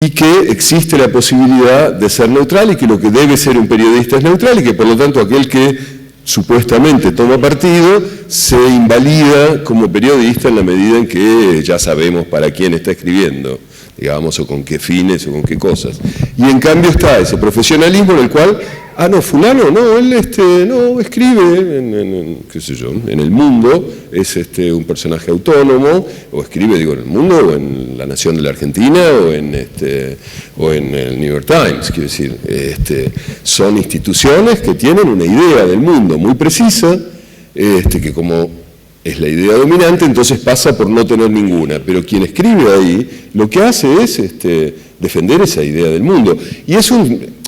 y que existe la posibilidad de ser neutral y que lo que debe ser un periodista es neutral y que por lo tanto aquel que supuestamente toma partido se invalida como periodista en la medida en que ya sabemos para quién está escribiendo, digamos, o con qué fines o con qué cosas. Y en cambio está ese profesionalismo en el cual, no, fulano, no, él no, escribe qué sé yo, en El Mundo, es un personaje autónomo, o escribe, digo, en El Mundo, o en La Nación de la Argentina, o en el New York Times, quiero decir, son instituciones que tienen una idea del mundo muy precisa, que como es la idea dominante, entonces pasa por no tener ninguna, pero quien escribe ahí lo que hace es defender esa idea del mundo, y es un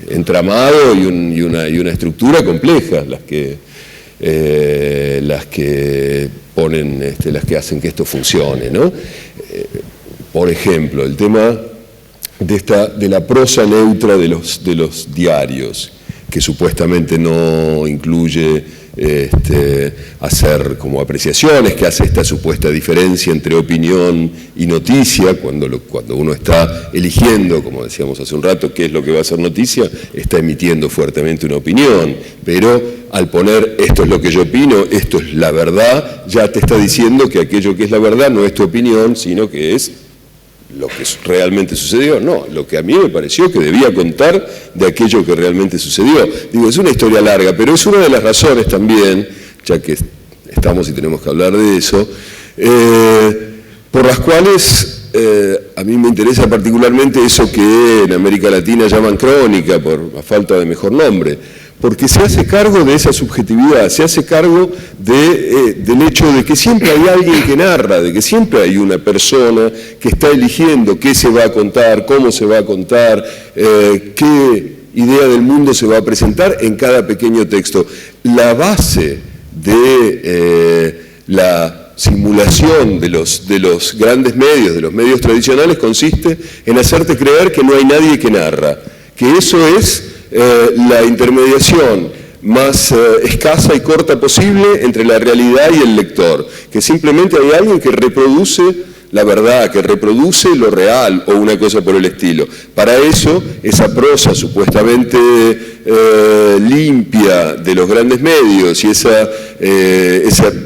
entramado y una estructura compleja las que ponen, las que hacen que esto funcione, ¿no? Por ejemplo, el tema de la prosa neutra de los diarios, que supuestamente no incluye hacer como apreciaciones, que hace esta supuesta diferencia entre opinión y noticia, cuando uno está eligiendo, como decíamos hace un rato, qué es lo que va a ser noticia, está emitiendo fuertemente una opinión, pero al poner esto es lo que yo opino, esto es la verdad, ya te está diciendo que aquello que es la verdad no es tu opinión, sino que es lo que realmente sucedió. No, lo que a mí me pareció que debía contar de aquello que realmente sucedió. Digo, es una historia larga, pero es una de las razones también, ya que estamos y tenemos que hablar de eso, por las cuales a mí me interesa particularmente eso que en América Latina llaman crónica, por la falta de mejor nombre, porque se hace cargo de esa subjetividad, se hace cargo del hecho de que siempre hay alguien que narra, de que siempre hay una persona que está eligiendo qué se va a contar, cómo se va a contar, qué idea del mundo se va a presentar en cada pequeño texto. La base de la simulación de los grandes medios, de los medios tradicionales, consiste en hacerte creer que no hay nadie que narra, que eso es la intermediación más escasa y corta posible entre la realidad y el lector, que simplemente hay alguien que reproduce la verdad, que reproduce lo real o una cosa por el estilo. Para eso, esa prosa supuestamente limpia de los grandes medios y ese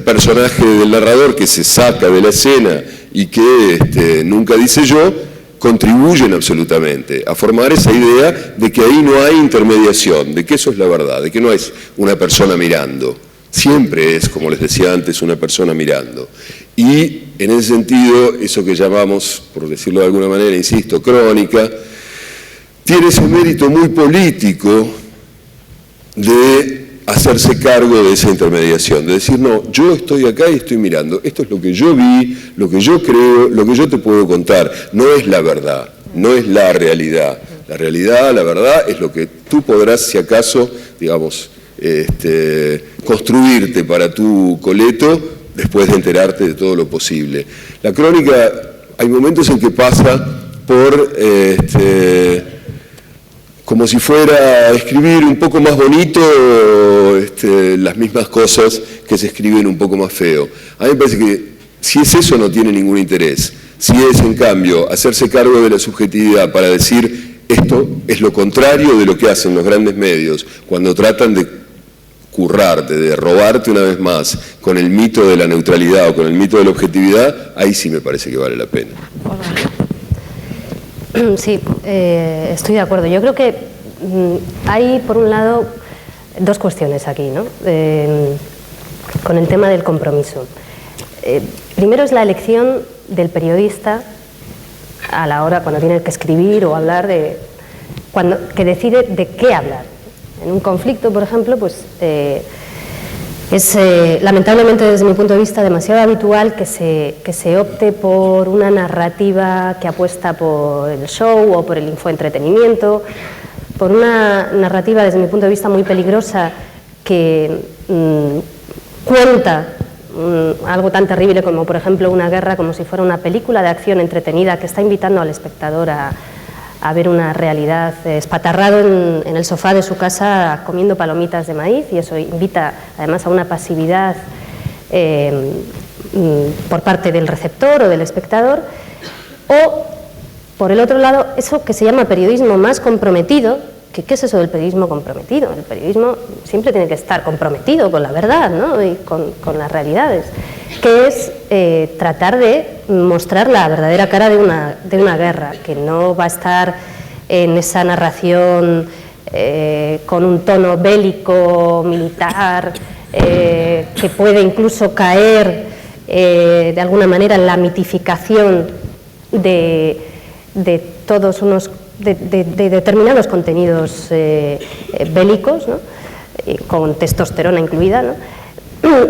personaje del narrador que se saca de la escena y que nunca dice yo, contribuyen absolutamente a formar esa idea de que ahí no hay intermediación, de que eso es la verdad, de que no es una persona mirando, siempre es, como les decía antes, una persona mirando. Y en ese sentido, eso que llamamos, por decirlo de alguna manera, insisto, crónica, tiene ese mérito muy político de hacerse cargo de esa intermediación, de decir, no, yo estoy acá y estoy mirando, esto es lo que yo vi, lo que yo creo, lo que yo te puedo contar, no es la verdad, no es la realidad. La realidad, la verdad, es lo que tú podrás, si acaso, digamos, construirte para tu coleto después de enterarte de todo lo posible. La crónica, hay momentos en que pasa por como si fuera a escribir un poco más bonito las mismas cosas que se escriben un poco más feo. A mí me parece que si es eso no tiene ningún interés. Si es, en cambio, hacerse cargo de la subjetividad para decir esto es lo contrario de lo que hacen los grandes medios cuando tratan de currarte, de robarte una vez más con el mito de la neutralidad o con el mito de la objetividad, ahí sí me parece que vale la pena. Sí, estoy de acuerdo. Yo creo que hay, por un lado, dos cuestiones aquí, ¿no? Con el tema del compromiso. Primero es la elección del periodista a la hora cuando tiene que escribir o hablar que decide de qué hablar. En un conflicto, por ejemplo, pues es lamentablemente desde mi punto de vista demasiado habitual que se opte por una narrativa que apuesta por el show o por el infoentretenimiento, por una narrativa desde mi punto de vista muy peligrosa que cuenta algo tan terrible como por ejemplo una guerra como si fuera una película de acción entretenida que está invitando al espectador a ver una realidad espatarrado en el sofá de su casa comiendo palomitas de maíz, y eso invita además a una pasividad por parte del receptor o del espectador. O, por el otro lado, eso que se llama periodismo más comprometido. ¿Qué es eso del periodismo comprometido? El periodismo siempre tiene que estar comprometido con la verdad, ¿no? Y con las realidades, que es tratar de mostrar la verdadera cara de una guerra, que no va a estar en esa narración con un tono bélico, militar, que puede incluso caer de alguna manera en la mitificación de todos unos de determinados contenidos bélicos, ¿no? Con testosterona incluida, ¿no?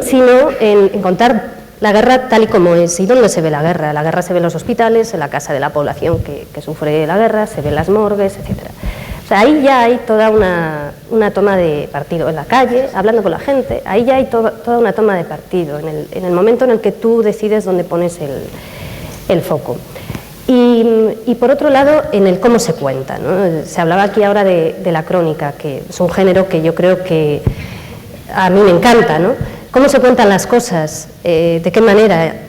Sino en contar la guerra tal y como es. ¿Y dónde se ve la guerra? La guerra se ve en los hospitales, en la casa de la población que sufre la guerra, se ve en las morgues, etc. O sea, ahí ya hay toda una toma de partido en la calle, hablando con la gente, ahí ya hay toda una toma de partido, en el momento en el que tú decides dónde pones el foco. Y por otro lado, en el cómo se cuenta, ¿no? Se hablaba aquí ahora de la crónica, que es un género que yo creo que a mí me encanta, ¿no? ¿Cómo se cuentan las cosas? ¿De qué manera?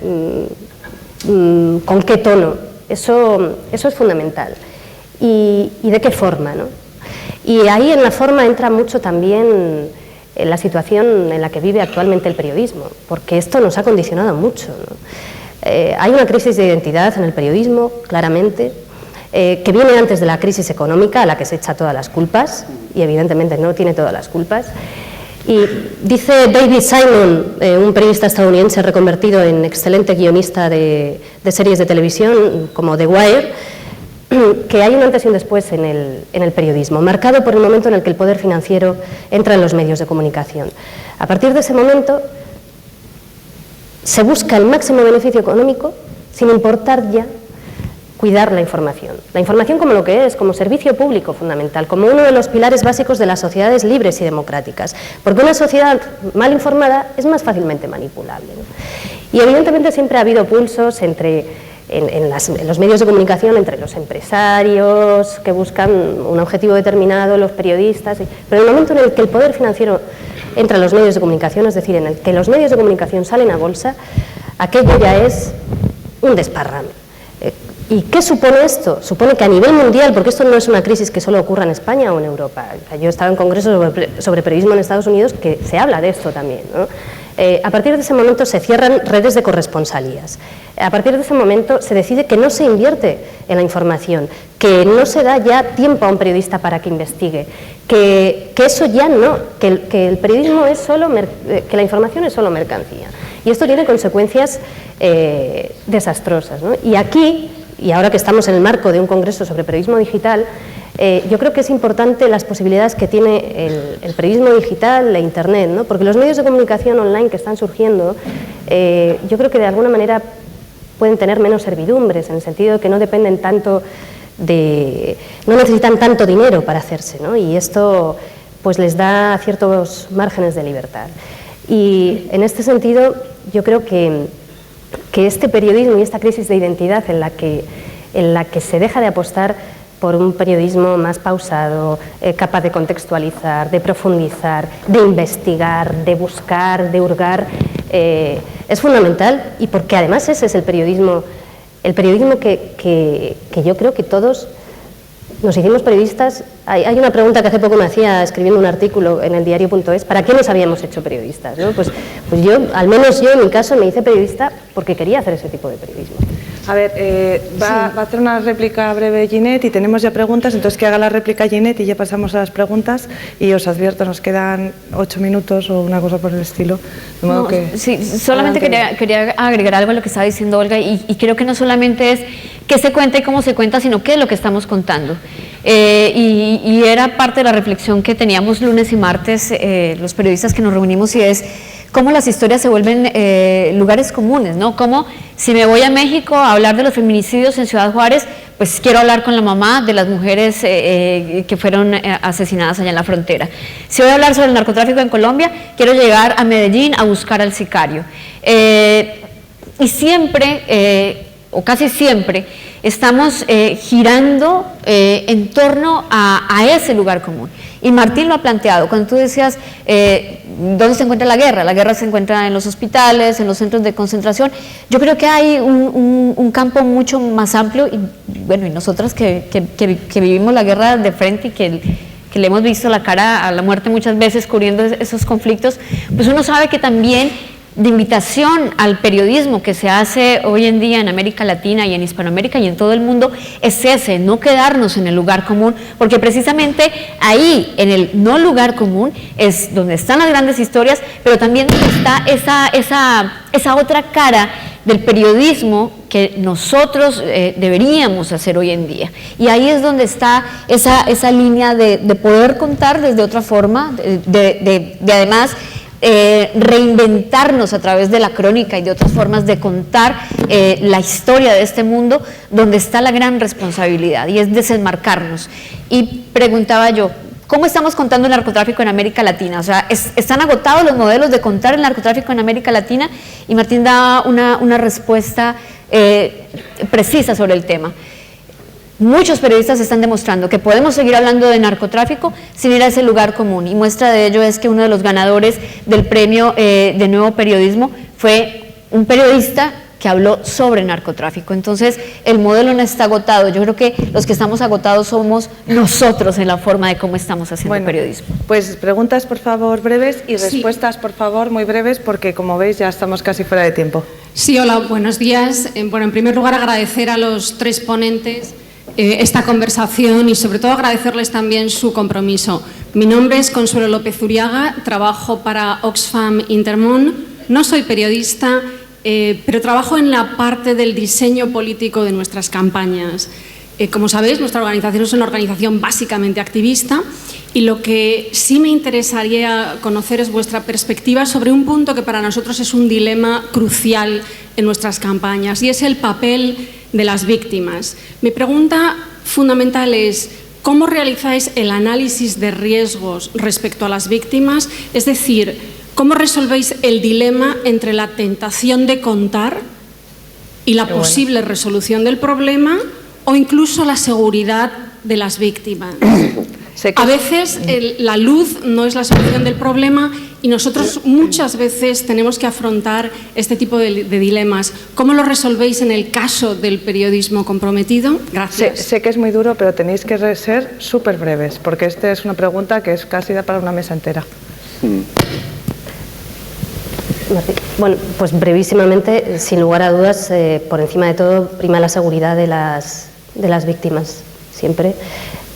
¿Con qué tono? Eso es fundamental. ¿Y de qué forma, ¿no? Y ahí en la forma entra mucho también la situación en la que vive actualmente el periodismo, porque esto nos ha condicionado mucho, ¿no? Hay una crisis de identidad en el periodismo, claramente, que viene antes de la crisis económica, a la que se echa todas las culpas, y evidentemente no tiene todas las culpas. Y dice David Simon, un periodista estadounidense reconvertido en excelente guionista de series de televisión, como The Wire, que hay un antes y un después en el periodismo, marcado por el momento en el que el poder financiero entra en los medios de comunicación. A partir de ese momento, se busca el máximo beneficio económico sin importar ya cuidar la información. La información como lo que es, como servicio público fundamental, como uno de los pilares básicos de las sociedades libres y democráticas, porque una sociedad mal informada es más fácilmente manipulable, ¿no? Y evidentemente siempre ha habido pulsos en los medios de comunicación entre los empresarios que buscan un objetivo determinado, los periodistas, pero en el momento en el que el poder financiero entra en los medios de comunicación, es decir, en el que los medios de comunicación salen a bolsa, aquello ya es un desparrame. ¿Y qué supone esto? Supone que a nivel mundial, porque esto no es una crisis que solo ocurra en España o en Europa, yo he estado en congresos sobre periodismo en Estados Unidos que se habla de esto también, ¿no? A partir de ese momento se cierran redes de corresponsalías, a partir de ese momento se decide que no se invierte en la información, que no se da ya tiempo a un periodista para que investigue, que eso ya no, que el periodismo es solo, que la información es solo mercancía. Y esto tiene consecuencias desastrosas, ¿no? Y aquí, y ahora que estamos en el marco de un congreso sobre periodismo digital, yo creo que es importante las posibilidades que tiene el periodismo digital, la internet, ¿no? Porque los medios de comunicación online que están surgiendo, yo creo que de alguna manera pueden tener menos servidumbres, en el sentido de que no dependen tanto no necesitan tanto dinero para hacerse, ¿no? Y esto pues les da ciertos márgenes de libertad. Y en este sentido yo creo que este periodismo y esta crisis de identidad en la que se deja de apostar por un periodismo más pausado, capaz de contextualizar, de profundizar, de investigar, de buscar, de hurgar, es fundamental, y porque además ese es el periodismo que yo creo que todos nos hicimos periodistas. Hay una pregunta que hace poco me hacía escribiendo un artículo en el diario.es, ¿para qué nos habíamos hecho periodistas, ¿no? Pues yo, al menos yo en mi caso, me hice periodista porque quería hacer ese tipo de periodismo. A ver, va a hacer una réplica breve Ginette y tenemos ya preguntas, entonces que haga la réplica Ginette y ya pasamos a las preguntas, y os advierto, nos quedan 8 minutos o una cosa por el estilo. De modo que, sí, solamente quería agregar algo a lo que estaba diciendo Olga, y creo que no solamente es qué se cuenta y cómo se cuenta, sino qué es lo que estamos contando. Y era parte de la reflexión que teníamos lunes y martes los periodistas que nos reunimos, y es cómo las historias se vuelven lugares comunes, ¿no? Como si me voy a México a hablar de los feminicidios en Ciudad Juárez, pues quiero hablar con la mamá de las mujeres que fueron asesinadas allá en la frontera. Si voy a hablar sobre el narcotráfico en Colombia, quiero llegar a Medellín a buscar al sicario. Y siempre o casi siempre, estamos girando en torno a ese lugar común. Y Martín lo ha planteado, cuando tú decías, ¿dónde se encuentra la guerra? La guerra se encuentra en los hospitales, en los centros de concentración. Yo creo que hay un campo mucho más amplio, y bueno, y nosotras que vivimos la guerra de frente y que le hemos visto la cara a la muerte muchas veces cubriendo esos conflictos, pues uno sabe que también de invitación al periodismo que se hace hoy en día en América Latina y en Hispanoamérica y en todo el mundo es ese, no quedarnos en el lugar común, porque precisamente ahí, en el no lugar común, es donde están las grandes historias, pero también donde está esa otra cara del periodismo que nosotros deberíamos hacer hoy en día. Y ahí es donde está esa línea de poder contar desde otra forma, de además reinventarnos a través de la crónica y de otras formas de contar la historia de este mundo, donde está la gran responsabilidad, y es desenmarcarnos. Y preguntaba yo, ¿cómo estamos contando el narcotráfico en América Latina? O sea, ¿están agotados los modelos de contar el narcotráfico en América Latina? Y Martín da una respuesta precisa sobre el tema. Muchos periodistas están demostrando que podemos seguir hablando de narcotráfico sin ir a ese lugar común, y muestra de ello es que uno de los ganadores del premio de Nuevo Periodismo fue un periodista que habló sobre narcotráfico. Entonces, el modelo no está agotado. Yo creo que los que estamos agotados somos nosotros en la forma de cómo estamos haciendo periodismo. Pues preguntas, por favor, breves, y respuestas, por favor, muy breves, porque como veis ya estamos casi fuera de tiempo. Sí, hola, buenos días. Bueno, en primer lugar, agradecer a los tres ponentes esta conversación y sobre todo agradecerles también su compromiso. Mi nombre es Consuelo López Uriaga, trabajo para Oxfam Intermón, no soy periodista, pero trabajo en la parte del diseño político de nuestras campañas. Como sabéis, nuestra organización es una organización básicamente activista, y lo que sí me interesaría conocer es vuestra perspectiva sobre un punto que para nosotros es un dilema crucial en nuestras campañas, y es el papel de las víctimas. Mi pregunta fundamental es: ¿cómo realizáis el análisis de riesgos respecto a las víctimas? Es decir, ¿cómo resolvéis el dilema entre la tentación de contar y la posible resolución del problema, o incluso la seguridad de las víctimas? A veces la luz no es la solución del problema, y nosotros muchas veces tenemos que afrontar este tipo de dilemas. ¿Cómo lo resolvéis en el caso del periodismo comprometido? Gracias. Sé que es muy duro, pero tenéis que ser súper breves, porque esta es una pregunta que es casi da para una mesa entera. Bueno, pues brevísimamente, sin lugar a dudas, por encima de todo prima la seguridad de las víctimas, siempre.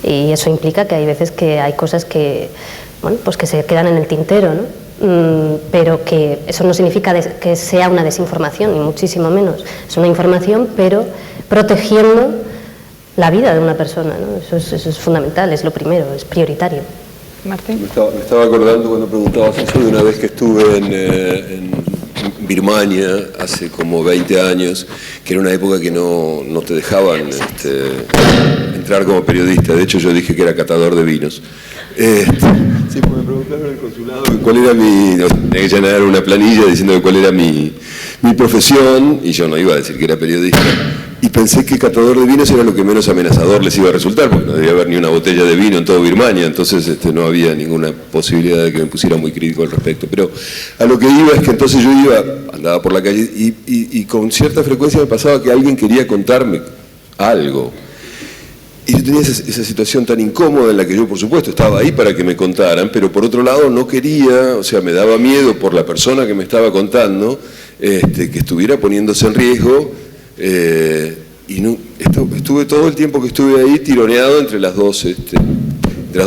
Y eso implica que hay veces que hay cosas que, bueno, pues que se quedan en el tintero, ¿no? Pero que eso no significa que sea una desinformación, ni muchísimo menos. Es una información, pero protegiendo la vida de una persona, ¿no? Eso es fundamental, es lo primero, es prioritario. Martín. Me estaba acordando cuando preguntabas eso de una vez que estuve en Birmania hace como 20 años, que era una época que no te dejaban entrar como periodista. De hecho, yo dije que era catador de vinos. Sí, me preguntaron en el consulado cuál era tenía que llenar una planilla diciendo cuál era mi profesión, y yo no iba a decir que era periodista. Y pensé que catador de vinos era lo que menos amenazador les iba a resultar, porque no debía haber ni una botella de vino en todo Birmania, entonces no había ninguna posibilidad de que me pusiera muy crítico al respecto. Pero a lo que iba es que entonces yo andaba por la calle y con cierta frecuencia me pasaba que alguien quería contarme algo. Y yo tenía esa situación tan incómoda en la que yo, por supuesto, estaba ahí para que me contaran, pero por otro lado no quería, o sea, me daba miedo por la persona que me estaba contando, que estuviera poniéndose en riesgo. Y estuve todo el tiempo que estuve ahí tironeado entre las dos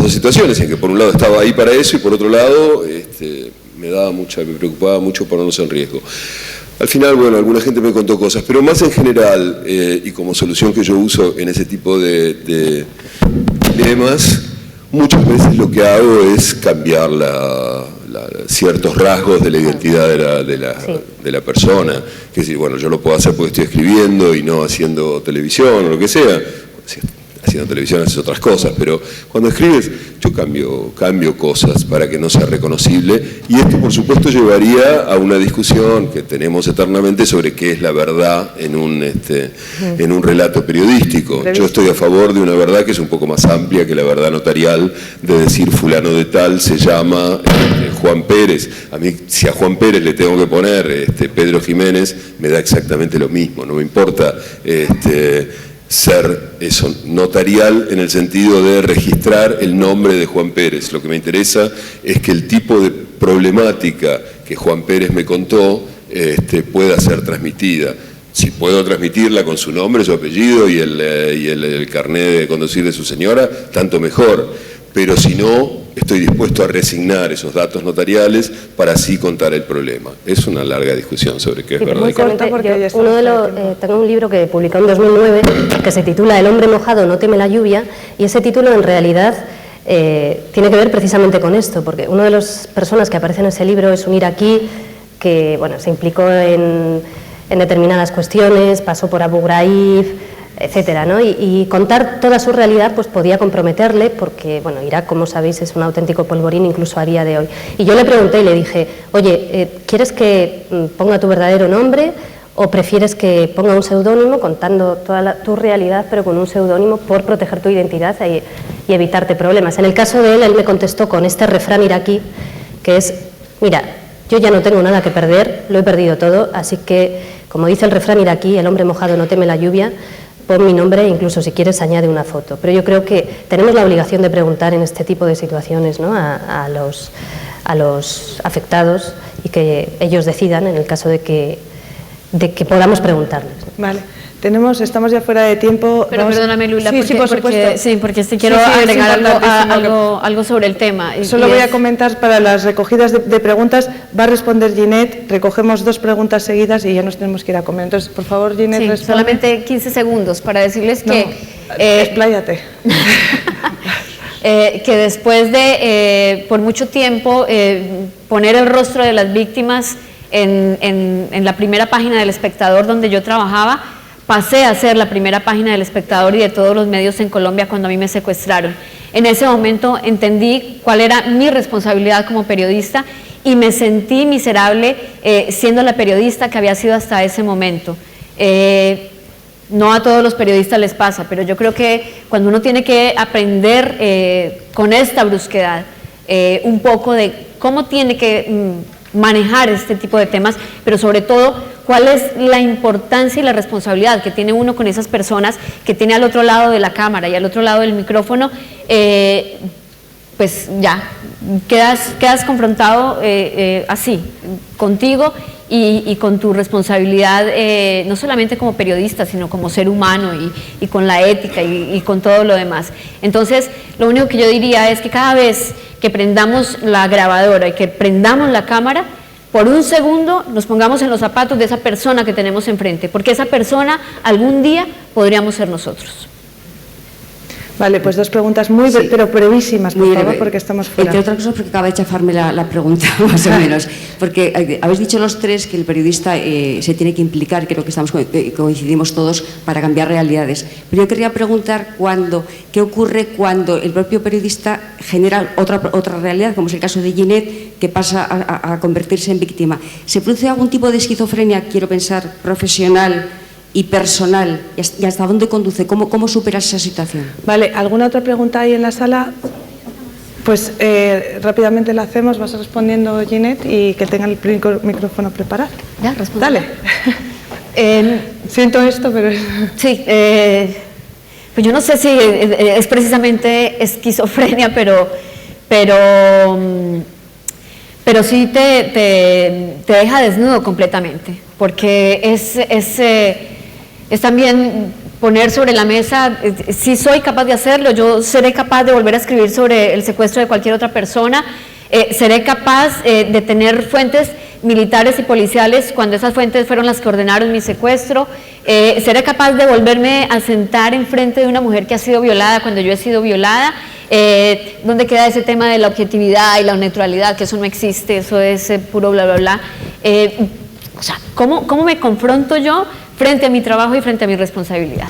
situaciones, en que por un lado estaba ahí para eso y por otro lado me preocupaba mucho ponernos en riesgo. Al final, bueno, alguna gente me contó cosas, pero más en general, y como solución que yo uso en ese tipo de dilemas, muchas veces lo que hago es cambiar ciertos rasgos de la identidad de la persona. Que decir, bueno, yo lo puedo hacer porque estoy escribiendo y no haciendo televisión o lo que sea. haciendo televisión haces otras cosas, pero cuando escribes yo cambio cosas para que no sea reconocible, y esto por supuesto llevaría a una discusión que tenemos eternamente sobre qué es la verdad en un relato periodístico. Yo estoy a favor de una verdad que es un poco más amplia que la verdad notarial, de decir fulano de tal se llama Juan Pérez. A mí, si a Juan Pérez le tengo que poner Pedro Jiménez, me da exactamente lo mismo, no me importa ser eso, notarial en el sentido de registrar el nombre de Juan Pérez. Lo que me interesa es que el tipo de problemática que Juan Pérez me contó pueda ser transmitida. Si puedo transmitirla con su nombre, su apellido y el carnet de conducir de su señora, tanto mejor. Pero si no, estoy dispuesto a resignar esos datos notariales para así contar el problema. Es una larga discusión sobre qué es verdad. Muy corta porque tengo un libro que publicó en 2009 que se titula El hombre mojado no teme la lluvia, y ese título en realidad tiene que ver precisamente con esto, porque una de las personas que aparece en ese libro es un iraquí que se implicó en determinadas cuestiones, pasó por Abu Ghraib, etcétera, ¿no? Y contar toda su realidad pues podía comprometerle, porque Irak, como sabéis, es un auténtico polvorín incluso a día de hoy. Y yo le pregunté y le dije, oye, ¿quieres que ponga tu verdadero nombre o prefieres que ponga un seudónimo contando toda tu realidad, pero con un seudónimo por proteger tu identidad y evitarte problemas? En el caso de él me contestó con este refrán iraquí que es, mira, yo ya no tengo nada que perder, lo he perdido todo, así que, como dice el refrán iraquí, el hombre mojado no teme la lluvia, pon mi nombre, incluso si quieres añade una foto. Pero yo creo que tenemos la obligación de preguntar en este tipo de situaciones, ¿no?, a los afectados, y que ellos decidan en el caso de que podamos preguntarles. Vale. Estamos ya fuera de tiempo. Pero perdóname, Lula, porque quiero agregar algo sobre el tema. Solo voy a comentar para las recogidas de preguntas. Va a responder Ginette, recogemos 2 preguntas seguidas y ya nos tenemos que ir a comer. Entonces, por favor, Ginette, responde. Solamente 15 segundos para decirles que... expláyate. Que después de, por mucho tiempo, poner el rostro de las víctimas en la primera página del Espectador donde yo trabajaba, pasé a ser la primera página del Espectador y de todos los medios en Colombia cuando a mí me secuestraron. En ese momento entendí cuál era mi responsabilidad como periodista y me sentí miserable siendo la periodista que había sido hasta ese momento. No a todos los periodistas les pasa, pero yo creo que cuando uno tiene que aprender con esta brusquedad un poco de cómo tiene que manejar este tipo de temas, pero sobre todo cuál es la importancia y la responsabilidad que tiene uno con esas personas que tiene al otro lado de la cámara y al otro lado del micrófono, pues ya quedas confrontado así, contigo y con tu responsabilidad, no solamente como periodista, sino como ser humano y con la ética y con todo lo demás. Entonces, lo único que yo diría es que cada vez que prendamos la grabadora y que prendamos la cámara, por un segundo nos pongamos en los zapatos de esa persona que tenemos enfrente, porque esa persona algún día podríamos ser nosotros. Vale, pues 2 preguntas pero brevísimas, por favor, porque estamos fuera. Entre otras cosas, porque acaba de chafarme la pregunta, más o menos. Porque habéis dicho los 3 que el periodista se tiene que implicar, creo que coincidimos todos, para cambiar realidades. Pero yo quería preguntar qué ocurre cuando el propio periodista genera otra realidad, como es el caso de Ginette, que pasa a convertirse en víctima. ¿Se produce algún tipo de esquizofrenia, quiero pensar, profesional y personal, y hasta dónde conduce? ¿Cómo superas esa situación? Vale, ¿alguna otra pregunta ahí en la sala? Pues rápidamente la hacemos, vas respondiendo, Ginette, y que tenga el micrófono preparado. Ya, respondo. Dale. Siento esto, pero... Sí, pues yo no sé si es precisamente esquizofrenia, pero sí te deja desnudo completamente, porque es también poner sobre la mesa, si soy capaz de hacerlo, yo seré capaz de volver a escribir sobre el secuestro de cualquier otra persona, seré capaz de tener fuentes militares y policiales cuando esas fuentes fueron las que ordenaron mi secuestro, seré capaz de volverme a sentar enfrente de una mujer que ha sido violada cuando yo he sido violada. ¿Dónde queda ese tema de la objetividad y la neutralidad? Que eso no existe, eso es puro bla bla bla. O sea, ¿cómo me confronto yo frente a mi trabajo y frente a mi responsabilidad?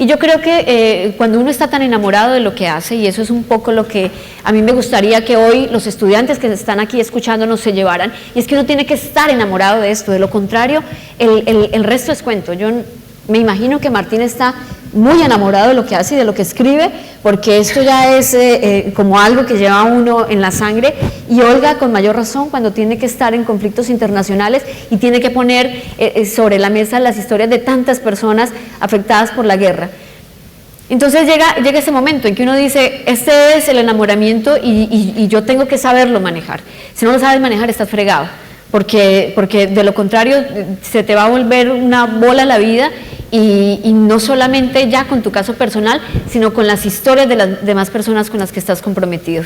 Y yo creo que cuando uno está tan enamorado de lo que hace, y eso es un poco lo que a mí me gustaría que hoy los estudiantes que están aquí escuchándonos se llevaran, y es que uno tiene que estar enamorado de esto, de lo contrario, el resto es cuento. Yo me imagino que Martín está muy enamorado de lo que hace y de lo que escribe, porque esto ya es como algo que lleva a uno en la sangre, y Olga con mayor razón cuando tiene que estar en conflictos internacionales y tiene que poner sobre la mesa las historias de tantas personas afectadas por la guerra. Entonces llega ese momento en que uno dice, este es el enamoramiento y yo tengo que saberlo manejar. Si no lo sabes manejar, estás fregado, porque de lo contrario se te va a volver una bola la vida, y no solamente ya con tu caso personal, sino con las historias de las demás personas con las que estás comprometido.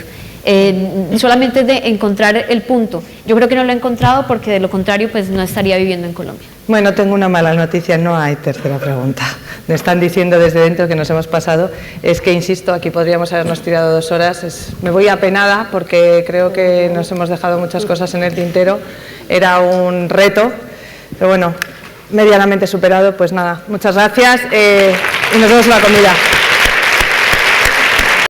Solamente es de encontrar el punto. Yo creo que no lo he encontrado, porque de lo contrario pues no estaría viviendo en Colombia. Bueno, tengo una mala noticia, no hay tercera pregunta. Me están diciendo desde dentro que nos hemos pasado. Es que, insisto, aquí podríamos habernos tirado 2 horas. Me voy apenada porque creo que nos hemos dejado muchas cosas en el tintero. Era un reto, pero bueno, medianamente superado. Pues nada, muchas gracias y nos vemos en la comida.